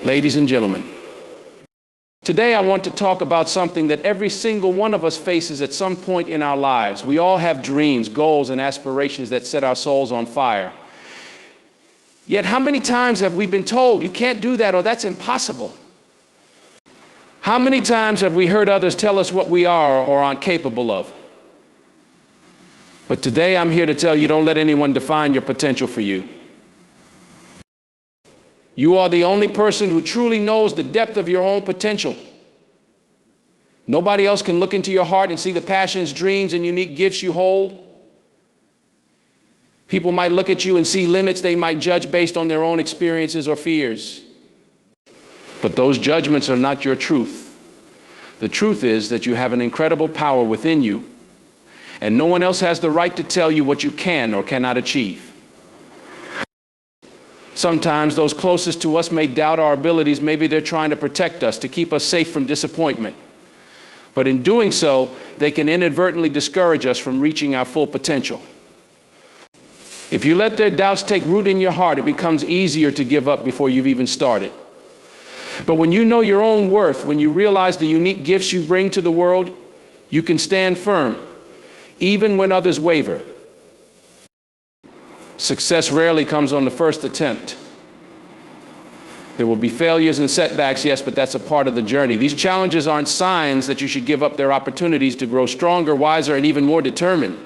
Ladies and gentlemen, today I want to talk about something that every single one of us faces at some point in our lives. We all have dreams, goals, and aspirations that set our souls on fire. Yet how many times have we been told, you can't do that, or that's impossible? How many times have we heard others tell us what we are or aren't capable of? But today I'm here to tell you, don't let anyone define your potential for you. You are the only person who truly knows the depth of your own potential. Nobody else can look into your heart and see the passions, dreams, and unique gifts you hold. People might look at you and see limits they might judge based on their own experiences or fears. But those judgments are not your truth. The truth is that you have an incredible power within you, and no one else has the right to tell you what you can or cannot achieve. Sometimes those closest to us may doubt our abilities. Maybe they're trying to protect us, to keep us safe from disappointment. But in doing so, they can inadvertently discourage us from reaching our full potential. If you let their doubts take root in your heart, it becomes easier to give up before you've even started. But when you know your own worth, when you realize the unique gifts you bring to the world, you can stand firm, even when others waver. Success rarely comes on the first attempt. There will be failures and setbacks, yes, but that's a part of the journey. These challenges aren't signs that you should give up their opportunities to grow stronger, wiser, and even more determined.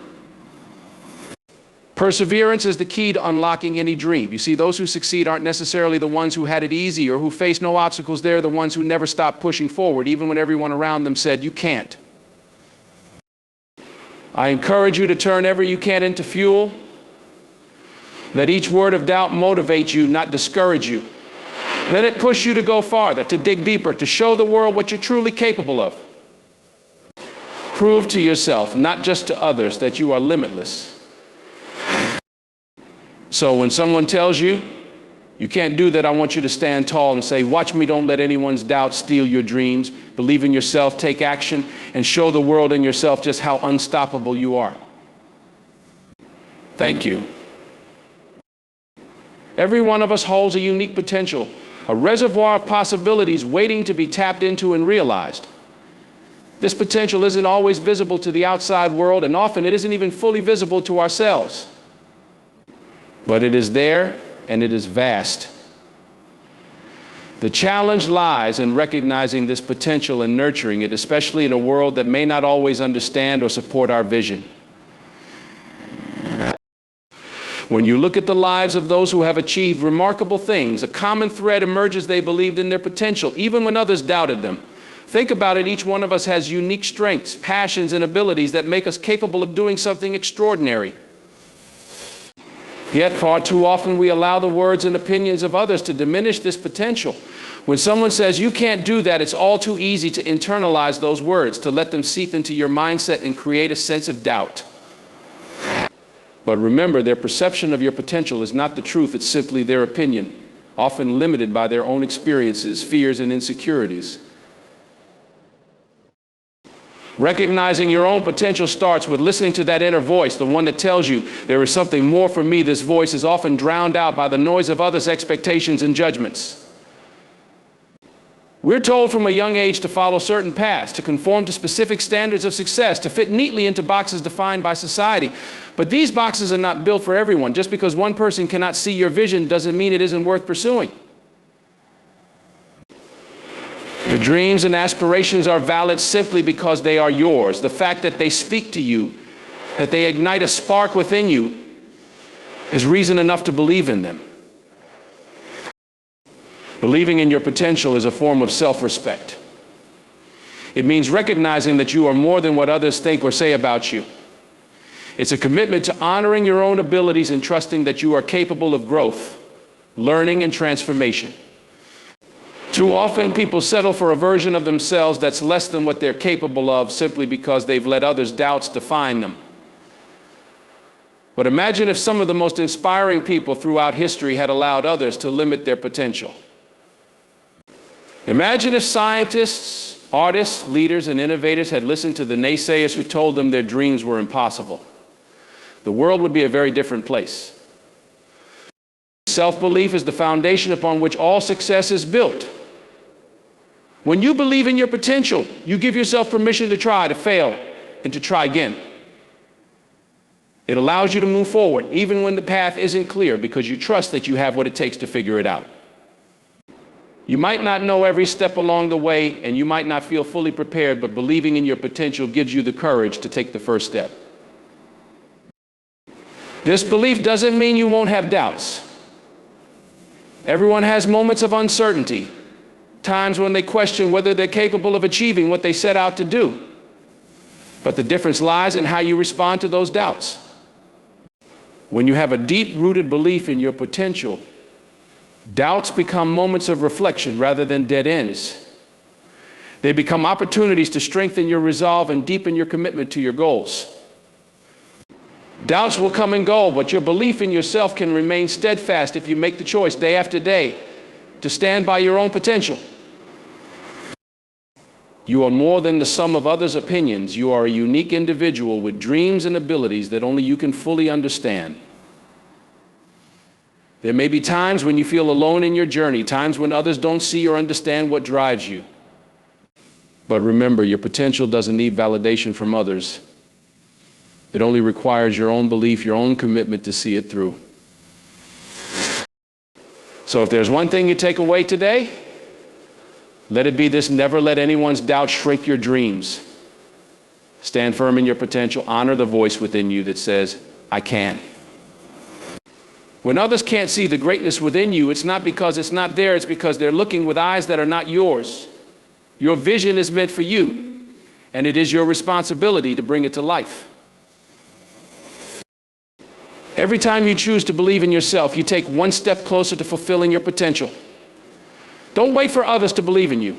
Perseverance is the key to unlocking any dream. You see, those who succeed aren't necessarily the ones who had it easy or who faced no obstacles. They're the ones who never stopped pushing forward, even when everyone around them said, you can't. I encourage you to turn every you can into fuel. Let each word of doubt motivate you, not discourage you. Let it push you to go farther, to dig deeper, to show the world what you're truly capable of. Prove to yourself, not just to others, that you are limitless. So when someone tells you, you can't do that, I want you to stand tall and say, watch me, don't let anyone's doubt steal your dreams. Believe in yourself, take action, and show the world and yourself just how unstoppable you are. Thank you. Every one of us holds a unique potential, a reservoir of possibilities waiting to be tapped into and realized. This potential isn't always visible to the outside world, and often it isn't even fully visible to ourselves. But it is there, and it is vast. The challenge lies in recognizing this potential and nurturing it, especially in a world that may not always understand or support our vision. When you look at the lives of those who have achieved remarkable things, a common thread emerges: they believed in their potential, even when others doubted them. Think about it, each one of us has unique strengths, passions, and abilities that make us capable of doing something extraordinary. Yet far too often we allow the words and opinions of others to diminish this potential. When someone says you can't do that, it's all too easy to internalize those words, to let them seep into your mindset and create a sense of doubt. But remember, their perception of your potential is not the truth, it's simply their opinion, often limited by their own experiences, fears, and insecurities. Recognizing your own potential starts with listening to that inner voice, the one that tells you there is something more for me. This voice is often drowned out by the noise of others' expectations and judgments. We're told from a young age to follow certain paths, to conform to specific standards of success, to fit neatly into boxes defined by society. But these boxes are not built for everyone. Just because one person cannot see your vision doesn't mean it isn't worth pursuing. Your dreams and aspirations are valid simply because they are yours. The fact that they speak to you, that they ignite a spark within you, is reason enough to believe in them. Believing in your potential is a form of self-respect. It means recognizing that you are more than what others think or say about you. It's a commitment to honoring your own abilities and trusting that you are capable of growth, learning, and transformation. Too often, people settle for a version of themselves that's less than what they're capable of simply because they've let others' doubts define them. But imagine if some of the most inspiring people throughout history had allowed others to limit their potential. Imagine if scientists, artists, leaders, and innovators had listened to the naysayers who told them their dreams were impossible. The world would be a very different place. Self-belief is the foundation upon which all success is built. When you believe in your potential, you give yourself permission to try, to fail, and to try again. It allows you to move forward, even when the path isn't clear, because you trust that you have what it takes to figure it out. You might not know every step along the way, and you might not feel fully prepared, but believing in your potential gives you the courage to take the first step. This belief doesn't mean you won't have doubts. Everyone has moments of uncertainty, times when they question whether they're capable of achieving what they set out to do. But the difference lies in how you respond to those doubts. When you have a deep-rooted belief in your potential, doubts become moments of reflection rather than dead ends. They become opportunities to strengthen your resolve and deepen your commitment to your goals. Doubts will come and go, but your belief in yourself can remain steadfast if you make the choice day after day to stand by your own potential. You are more than the sum of others' opinions. You are a unique individual with dreams and abilities that only you can fully understand. There may be times when you feel alone in your journey, times when others don't see or understand what drives you. But remember, your potential doesn't need validation from others. It only requires your own belief, your own commitment to see it through. So if there's one thing you take away today, let it be this: never let anyone's doubt shrink your dreams. Stand firm in your potential. Honor the voice within you that says, I can. When others can't see the greatness within you, it's not because it's not there, it's because they're looking with eyes that are not yours. Your vision is meant for you, and it is your responsibility to bring it to life. Every time you choose to believe in yourself, you take one step closer to fulfilling your potential. Don't wait for others to believe in you.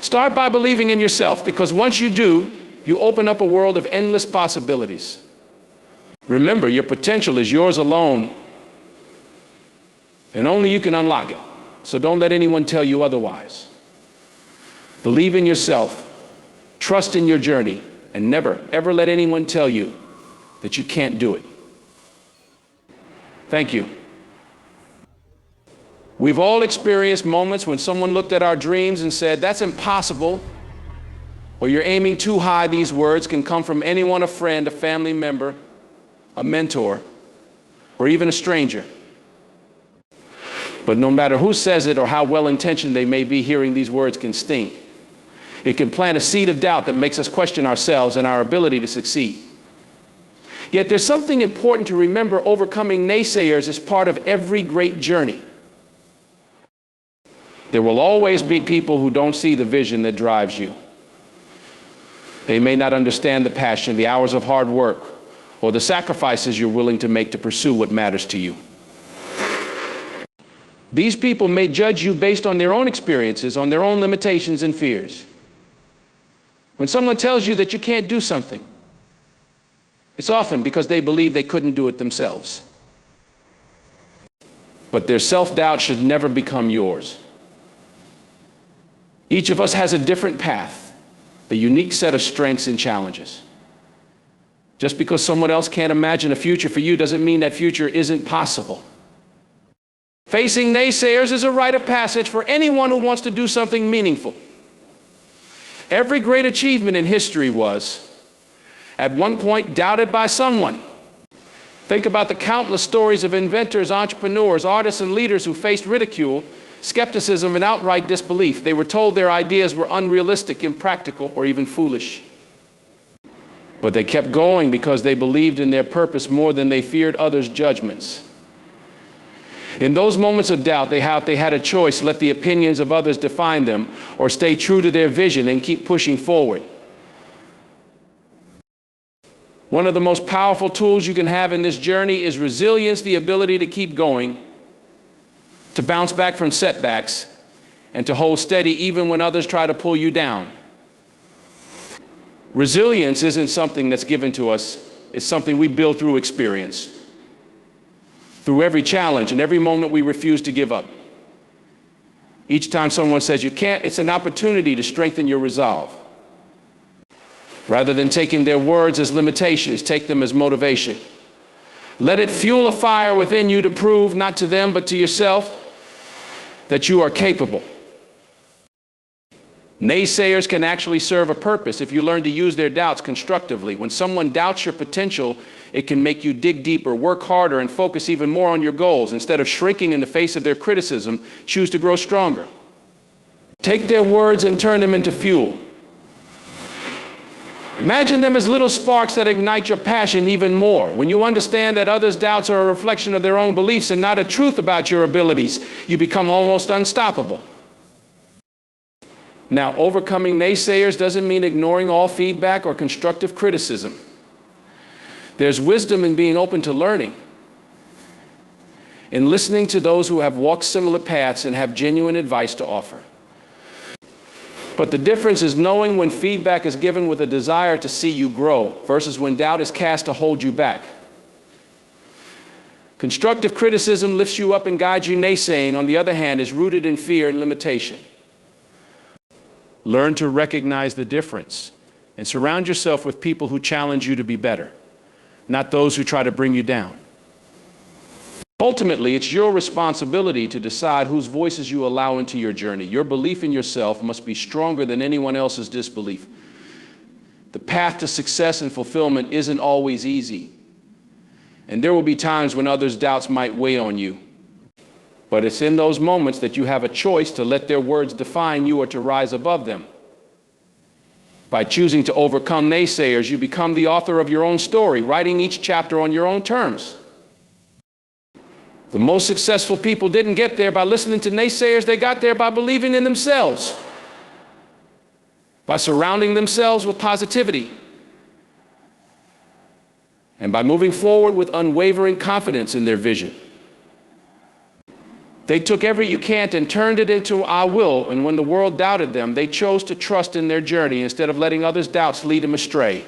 Start by believing in yourself, because once you do, you open up a world of endless possibilities. Remember, your potential is yours alone, and only you can unlock it. So don't let anyone tell you otherwise. Believe in yourself, trust in your journey, and never, ever let anyone tell you that you can't do it. Thank you. We've all experienced moments when someone looked at our dreams and said, that's impossible, or you're aiming too high. These words can come from anyone: a friend, a family member, a mentor, or even a stranger. But no matter who says it or how well-intentioned they may be, hearing these words can sting. It can plant a seed of doubt that makes us question ourselves and our ability to succeed. Yet there's something important to remember: overcoming naysayers is part of every great journey. There will always be people who don't see the vision that drives you. They may not understand the passion, the hours of hard work, or the sacrifices you're willing to make to pursue what matters to you. These people may judge you based on their own experiences, on their own limitations and fears. When someone tells you that you can't do something, it's often because they believe they couldn't do it themselves. But their self-doubt should never become yours. Each of us has a different path, a unique set of strengths and challenges. Just because someone else can't imagine a future for you doesn't mean that future isn't possible. Facing naysayers is a rite of passage for anyone who wants to do something meaningful. Every great achievement in history was, at one point, doubted by someone. Think about the countless stories of inventors, entrepreneurs, artists, and leaders who faced ridicule, skepticism, and outright disbelief. They were told their ideas were unrealistic, impractical, or even foolish. But they kept going because they believed in their purpose more than they feared others' judgments. In those moments of doubt, they had a choice: let the opinions of others define them, or stay true to their vision and keep pushing forward. One of the most powerful tools you can have in this journey is resilience, the ability to keep going, to bounce back from setbacks, and to hold steady even when others try to pull you down. Resilience isn't something that's given to us. It's something we build through experience. Through every challenge and every moment we refuse to give up. Each time someone says you can't, it's an opportunity to strengthen your resolve. Rather than taking their words as limitations, take them as motivation. Let it fuel a fire within you to prove, not to them but to yourself, that you are capable. Naysayers can actually serve a purpose if you learn to use their doubts constructively. When someone doubts your potential, it can make you dig deeper, work harder, and focus even more on your goals. Instead of shrinking in the face of their criticism, choose to grow stronger. Take their words and turn them into fuel. Imagine them as little sparks that ignite your passion even more. When you understand that others' doubts are a reflection of their own beliefs and not a truth about your abilities, you become almost unstoppable. Now, overcoming naysayers doesn't mean ignoring all feedback or constructive criticism. There's wisdom in being open to learning, in listening to those who have walked similar paths and have genuine advice to offer. But the difference is knowing when feedback is given with a desire to see you grow versus when doubt is cast to hold you back. Constructive criticism lifts you up and guides you. Naysaying, on the other hand, is rooted in fear and limitation. Learn to recognize the difference and surround yourself with people who challenge you to be better, not those who try to bring you down. Ultimately, it's your responsibility to decide whose voices you allow into your journey. Your belief in yourself must be stronger than anyone else's disbelief. The path to success and fulfillment isn't always easy, and there will be times when others' doubts might weigh on you. But it's in those moments that you have a choice to let their words define you or to rise above them. By choosing to overcome naysayers, you become the author of your own story, writing each chapter on your own terms. The most successful people didn't get there by listening to naysayers. They got there by believing in themselves, by surrounding themselves with positivity, and by moving forward with unwavering confidence in their vision. They took every "you can't" and turned it into "I will," and when the world doubted them, they chose to trust in their journey instead of letting others' doubts lead them astray.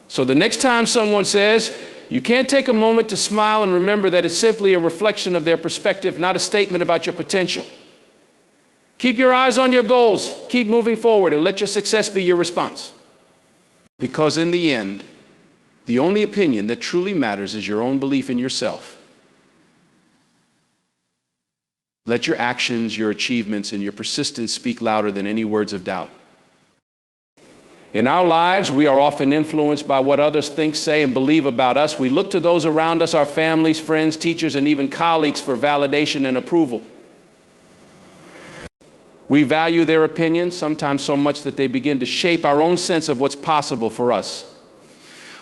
So the next time someone says, you can't, take a moment to smile and remember that it's simply a reflection of their perspective, not a statement about your potential. Keep your eyes on your goals, keep moving forward, and let your success be your response. Because in the end, the only opinion that truly matters is your own belief in yourself. Let your actions, your achievements, and your persistence speak louder than any words of doubt. In our lives, we are often influenced by what others think, say, and believe about us. We look to those around us, our families, friends, teachers, and even colleagues, for validation and approval. We value their opinions, sometimes so much that they begin to shape our own sense of what's possible for us.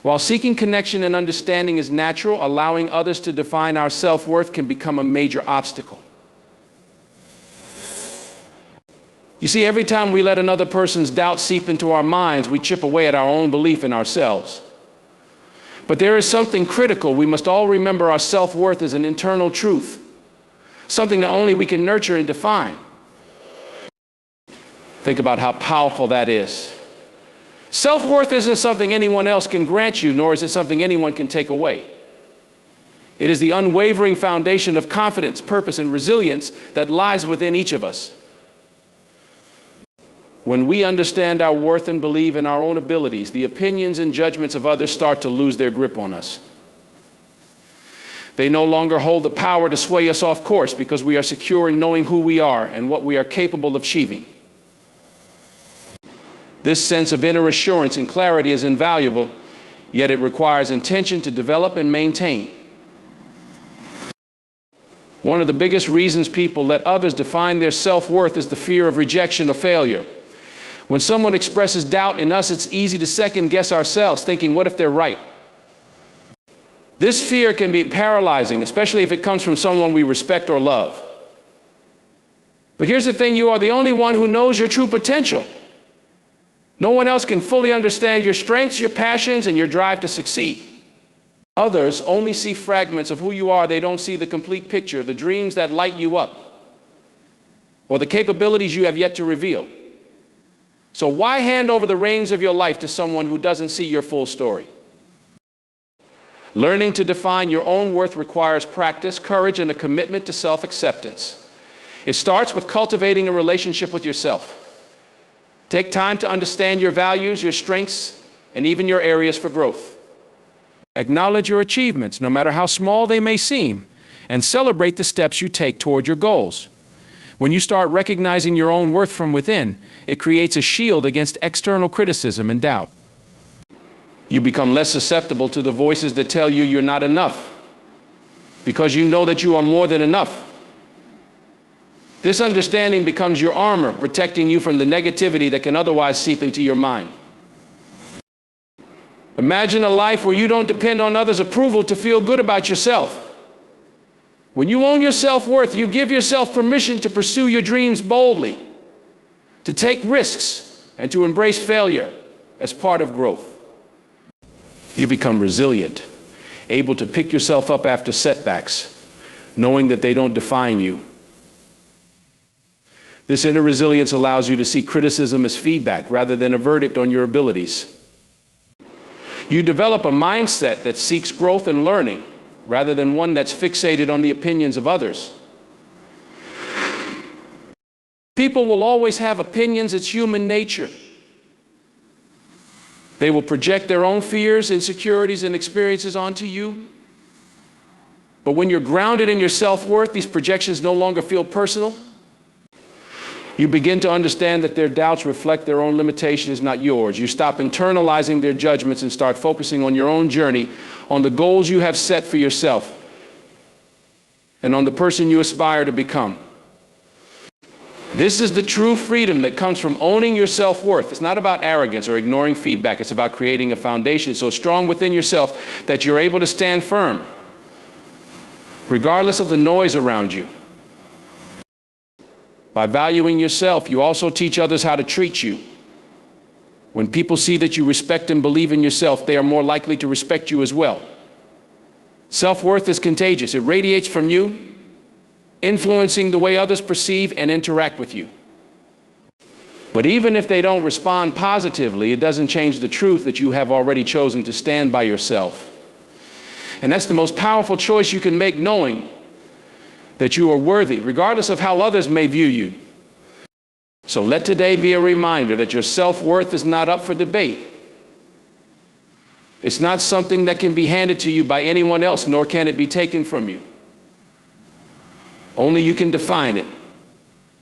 While seeking connection and understanding is natural, allowing others to define our self-worth can become a major obstacle. You see, every time we let another person's doubt seep into our minds, we chip away at our own belief in ourselves. But there is something critical. We must all remember our self-worth is an internal truth, something that only we can nurture and define. Think about how powerful that is. Self-worth isn't something anyone else can grant you, nor is it something anyone can take away. It is the unwavering foundation of confidence, purpose, and resilience that lies within each of us. When we understand our worth and believe in our own abilities, the opinions and judgments of others start to lose their grip on us. They no longer hold the power to sway us off course because we are secure in knowing who we are and what we are capable of achieving. This sense of inner assurance and clarity is invaluable, yet it requires intention to develop and maintain. One of the biggest reasons people let others define their self-worth is the fear of rejection or failure. When someone expresses doubt in us, it's easy to second-guess ourselves, thinking, what if they're right? This fear can be paralyzing, especially if it comes from someone we respect or love. But here's the thing, you are the only one who knows your true potential. No one else can fully understand your strengths, your passions, and your drive to succeed. Others only see fragments of who you are. They don't see the complete picture, the dreams that light you up, or the capabilities you have yet to reveal. So why hand over the reins of your life to someone who doesn't see your full story? Learning to define your own worth requires practice, courage, and a commitment to self-acceptance. It starts with cultivating a relationship with yourself. Take time to understand your values, your strengths, and even your areas for growth. Acknowledge your achievements, no matter how small they may seem, and celebrate the steps you take toward your goals. When you start recognizing your own worth from within, it creates a shield against external criticism and doubt. You become less susceptible to the voices that tell you you're not enough, because you know that you are more than enough. This understanding becomes your armor, protecting you from the negativity that can otherwise seep into your mind. Imagine a life where you don't depend on others' approval to feel good about yourself. When you own your self-worth, you give yourself permission to pursue your dreams boldly, to take risks, and to embrace failure as part of growth. You become resilient, able to pick yourself up after setbacks, knowing that they don't define you. This inner resilience allows you to see criticism as feedback rather than a verdict on your abilities. You develop a mindset that seeks growth and learning, rather than one that's fixated on the opinions of others. People will always have opinions. It's human nature. They will project their own fears, insecurities, and experiences onto you. But when you're grounded in your self-worth, these projections no longer feel personal. You begin to understand that their doubts reflect their own limitations, not yours. You stop internalizing their judgments and start focusing on your own journey, on the goals you have set for yourself, and on the person you aspire to become. This is the true freedom that comes from owning your self-worth. It's not about arrogance or ignoring feedback. It's about creating a foundation so strong within yourself that you're able to stand firm, regardless of the noise around you. By valuing yourself, you also teach others how to treat you. When people see that you respect and believe in yourself, they are more likely to respect you as well. Self-worth is contagious. It radiates from you, influencing the way others perceive and interact with you. But even if they don't respond positively, it doesn't change the truth that you have already chosen to stand by yourself. And that's the most powerful choice you can make, knowing that you are worthy, regardless of how others may view you. So let today be a reminder that your self-worth is not up for debate. It's not something that can be handed to you by anyone else, nor can it be taken from you. Only you can define it,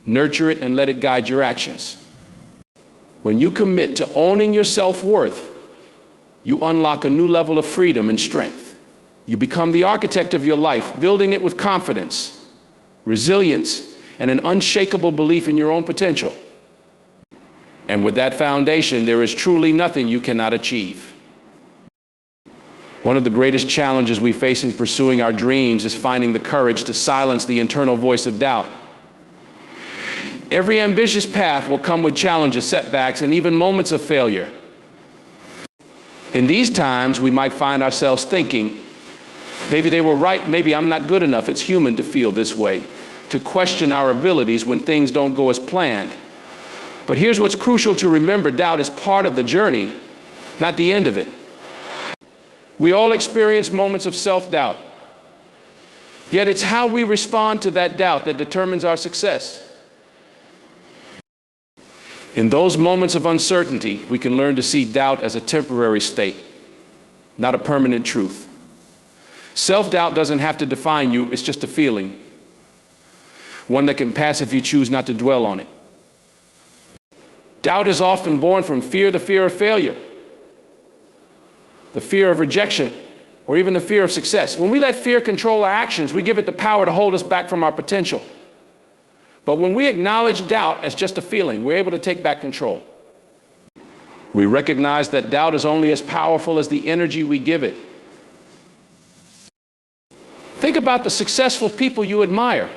nurture it, and let it guide your actions. When you commit to owning your self-worth, you unlock a new level of freedom and strength. You become the architect of your life, building it with confidence, resilience, and an unshakable belief in your own potential. And with that foundation, there is truly nothing you cannot achieve. One of the greatest challenges we face in pursuing our dreams is finding the courage to silence the internal voice of doubt. Every ambitious path will come with challenges, setbacks, and even moments of failure. In these times, we might find ourselves thinking, maybe they were right, maybe I'm not good enough. It's human to feel this way, to question our abilities when things don't go as planned. But here's what's crucial to remember: doubt is part of the journey, not the end of it. We all experience moments of self-doubt. Yet it's how we respond to that doubt that determines our success. In those moments of uncertainty, we can learn to see doubt as a temporary state, not a permanent truth. Self-doubt doesn't have to define you, it's just a feeling. One that can pass if you choose not to dwell on it. Doubt is often born from fear, the fear of failure, the fear of rejection, or even the fear of success. When we let fear control our actions, we give it the power to hold us back from our potential. But when we acknowledge doubt as just a feeling, we're able to take back control. We recognize that doubt is only as powerful as the energy we give it. Think about the successful people you admire.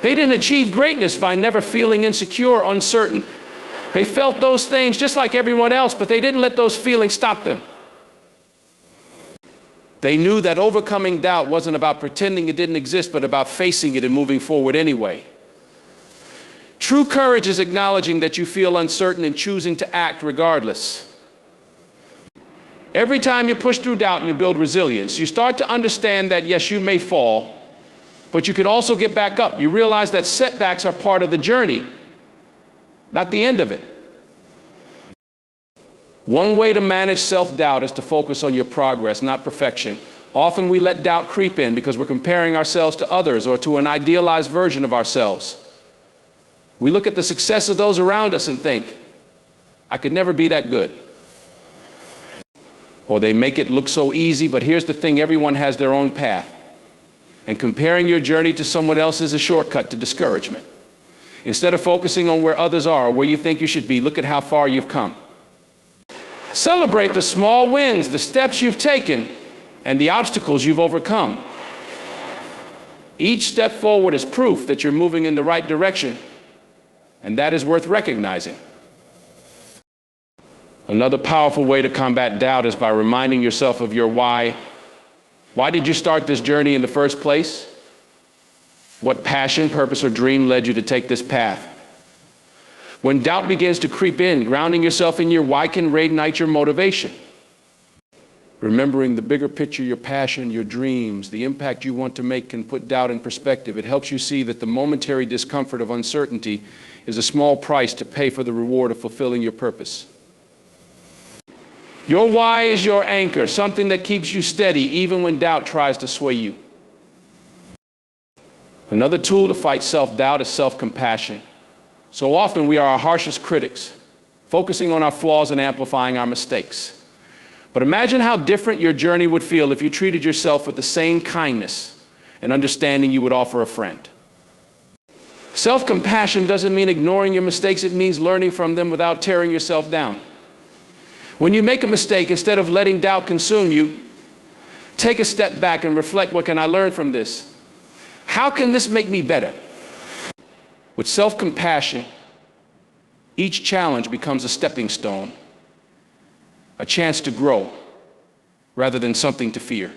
They didn't achieve greatness by never feeling insecure or uncertain. They felt those things just like everyone else, but they didn't let those feelings stop them. They knew that overcoming doubt wasn't about pretending it didn't exist, but about facing it and moving forward anyway. True courage is acknowledging that you feel uncertain and choosing to act regardless. Every time you push through doubt and you build resilience, you start to understand that yes, you may fall, but you can also get back up. You realize that setbacks are part of the journey, not the end of it. One way to manage self-doubt is to focus on your progress, not perfection. Often we let doubt creep in because we're comparing ourselves to others or to an idealized version of ourselves. We look at the success of those around us and think, I could never be that good. Or they make it look so easy, but here's the thing, everyone has their own path. And comparing your journey to someone else is a shortcut to discouragement. Instead of focusing on where others are or where you think you should be, look at how far you've come. Celebrate the small wins, the steps you've taken, and the obstacles you've overcome. Each step forward is proof that you're moving in the right direction, and that is worth recognizing. Another powerful way to combat doubt is by reminding yourself of your why. Why did you start this journey in the first place? What passion, purpose, or dream led you to take this path? When doubt begins to creep in, grounding yourself in your why can reignite your motivation. Remembering the bigger picture, your passion, your dreams, the impact you want to make can put doubt in perspective. It helps you see that the momentary discomfort of uncertainty is a small price to pay for the reward of fulfilling your purpose. Your why is your anchor, something that keeps you steady even when doubt tries to sway you. Another tool to fight self-doubt is self-compassion. So often we are our harshest critics, focusing on our flaws and amplifying our mistakes. But imagine how different your journey would feel if you treated yourself with the same kindness and understanding you would offer a friend. Self-compassion doesn't mean ignoring your mistakes, it means learning from them without tearing yourself down. When you make a mistake, instead of letting doubt consume you, take a step back and reflect, what can I learn from this? How can this make me better? With self-compassion, each challenge becomes a stepping stone, a chance to grow rather than something to fear.